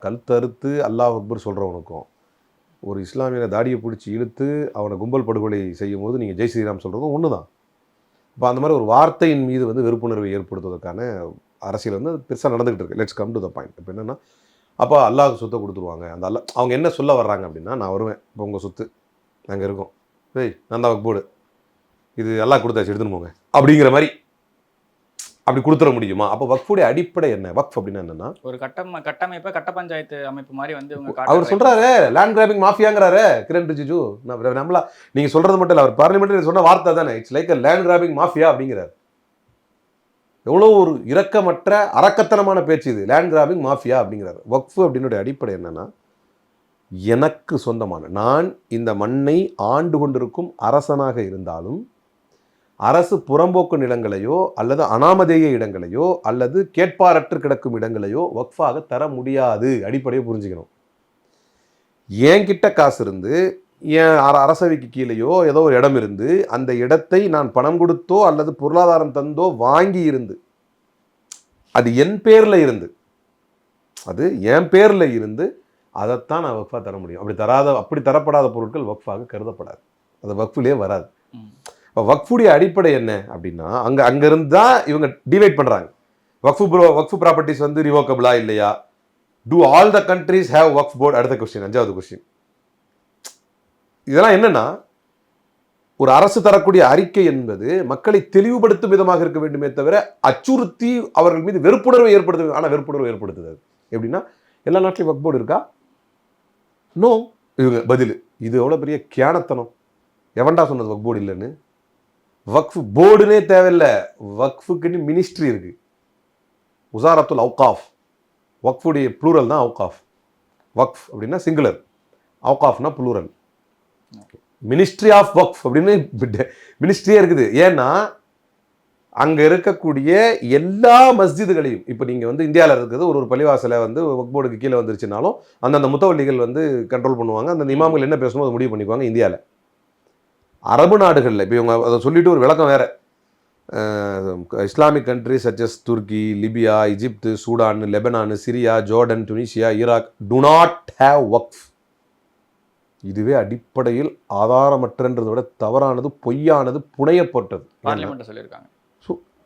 கழுத்தறுத்து அல்லாஹ் அக்பர் சொல்கிறவனுக்கும் ஒரு இஸ்லாமிய தாடியை பிடிச்சி இழுத்து அவனை கும்பல் படுகொலை செய்யும் போது நீங்கள் ஜெய் ஸ்ரீராம் சொல்கிறதும் ஒன்று தான். இப்போ அந்த மாதிரி ஒரு வார்த்தையின் மீது வந்து வெறுப்புணர்வை ஏற்படுத்துவதற்கான அரசியல் வந்து பெருசாக நடந்துகிட்டு இருக்கு. Let's come to the point. இப்போ என்னென்னா, அப்போ அல்லாஹ்க்கு சொத்தை கொடுத்துருவாங்க. அந்த அவங்க என்ன சொல்ல வர்றாங்க அப்படின்னா, நான் வருவேன், இப்போ உங்கள் சொத்து நாங்கள் இருக்கோம், ஏய் நான் தான் வக்போர்டு, இது அல்லாஹ் கொடுத்தாச்சு எடுத்துன்னு போங்க அப்படிங்கிற மாதிரி அப்படி கொடுத்துட முடியுமா? அப்போ வக்ஃபுடைய அடிப்படை என்ன? வக்ஃப் அப்படின்னா என்னன்னா, ஒரு கட்டமைப்பை கட்ட பஞ்சாயத்து அமைப்பு மாதிரி வந்து அவர் சொல்றாரு லேண்ட் கிராபிங் மாஃபியாங்கிறாரு கிரண் ரிஜிஜு. நம்மளா நீங்க சொல்றது மட்டும் இல்லை, அவர் பார்லிமெண்ட்ல சொன்ன வார்த்தை தானே, it's like land grabbing mafia அப்படிங்கிறார். எவ்வளோ ஒரு இரக்கமற்ற அரக்கத்தனமான பேச்சு இது, லேண்ட் கிராபிங் மாஃபியா அப்படிங்கிறார். வக்ஃப் அப்படின்னுடைய அடிப்படை என்னன்னா, எனக்கு சொந்தமான, நான் இந்த மண்ணை ஆண்டு கொண்டிருக்கும் அரசனாக இருந்தாலும் அரசு புறம்போக்கு நிலங்களையோ அல்லது அனாமதேய இடங்களையோ அல்லது கேட்பாரற்று கிடக்கும் இடங்களையோ வக்ஃபாக தர முடியாது. அடிப்படையை புரிஞ்சுக்கணும். என்கிட்ட காசு இருந்து என் அரசவைக்கு கீழேயோ ஏதோ ஒரு இடம் இருந்து அந்த இடத்தை நான் பணம் கொடுத்தோ அல்லது பொருளாதாரம் தந்தோ வாங்கி இருந்து, அது என் பேரில் இருந்து, அது என் பேரில் இருந்து அதைத்தான் நான் வக்ஃபாக தர முடியும். அப்படி தரப்படாத பொருட்கள் வக்ஃபாக கருதப்படாது, அது வக்ஃபிலே வராது. இப்போ வக்ஃபுடைய அடிப்படை என்ன அப்படின்னா, அங்கேருந்து தான் இவங்க டிவைட் பண்ணுறாங்க. வக்ஃபு ப்ராப்பர்ட்டிஸ் வந்து ரிவோக்கபிளா இல்லையா? Do all the countries have waqf board? அடுத்த கொஸ்டின், 5வது கொஸ்டின். இதெல்லாம் என்னன்னா, ஒரு அரசு தரக்கூடிய அறிக்கை என்பது மக்களை தெளிவுபடுத்தும் விதமாக இருக்க வேண்டுமே தவிர அச்சுறுத்தி அவர்கள் மீது வெறுப்புணர்வை ஏற்படுத்துது. ஆனால் வெறுப்புணர்வு ஏற்படுத்துது எப்படின்னா, எல்லா நாட்டிலையும் வக்ஃப் போர்டு இருக்கா? நோ. இவங்க பதில், இது எவ்வளோ பெரிய கியானத்தனம், எவன்டா சொன்னது வக்ஃப் போர்டு இல்லைன்னு? வக்ஃப் போர்டுனே தேவையில்லை, வக்ஃபுக்குன்னு மினிஸ்ட்ரி இருக்கு, உசாரத்துல் அவுகாஃப். வக்ஃபுடைய ப்ளூரல் தான் அவுகாஃப். வக்ஃப் அப்படின்னா சிங்குலர், அவுகாஃப்னா ப்ளூரல். மினிஸ்ட்ரி ஆஃப் வக்ஃப் அப்படின்னு மினிஸ்ட்ரியே இருக்குது. ஏன்னா அங்கே இருக்கக்கூடிய எல்லா மஸ்ஜிதுகளையும், இப்போ நீங்கள் வந்து இந்தியாவில் இருக்கிறது ஒரு பள்ளிவாசலை வந்து வக்ஃப் போர்டுக்கு கீழே வந்துருச்சுனாலும் அந்தந்த முத்தவல்லிகள் வந்து கண்ட்ரோல் பண்ணுவாங்க, அந்த இமாம்கள் என்ன பேசணும் அதை முடிவு பண்ணிக்குவாங்க. இந்தியாவில், அரபு நாடுகளில் இப்போ இவங்க அதை சொல்லிட்டு ஒரு விளக்கம் வேறு, Islamic countries such as Turkey, Libya, Egypt, Sudan, Lebanon, Syria, Jordan, Tunisia, Iraq do not have waqf. இதுவே அடிப்படையில் ஆதாரமற்றன்றதை விட தவறானது, பொய்யானது, புனையப்பட்டது. சொல்லியிருக்காங்க.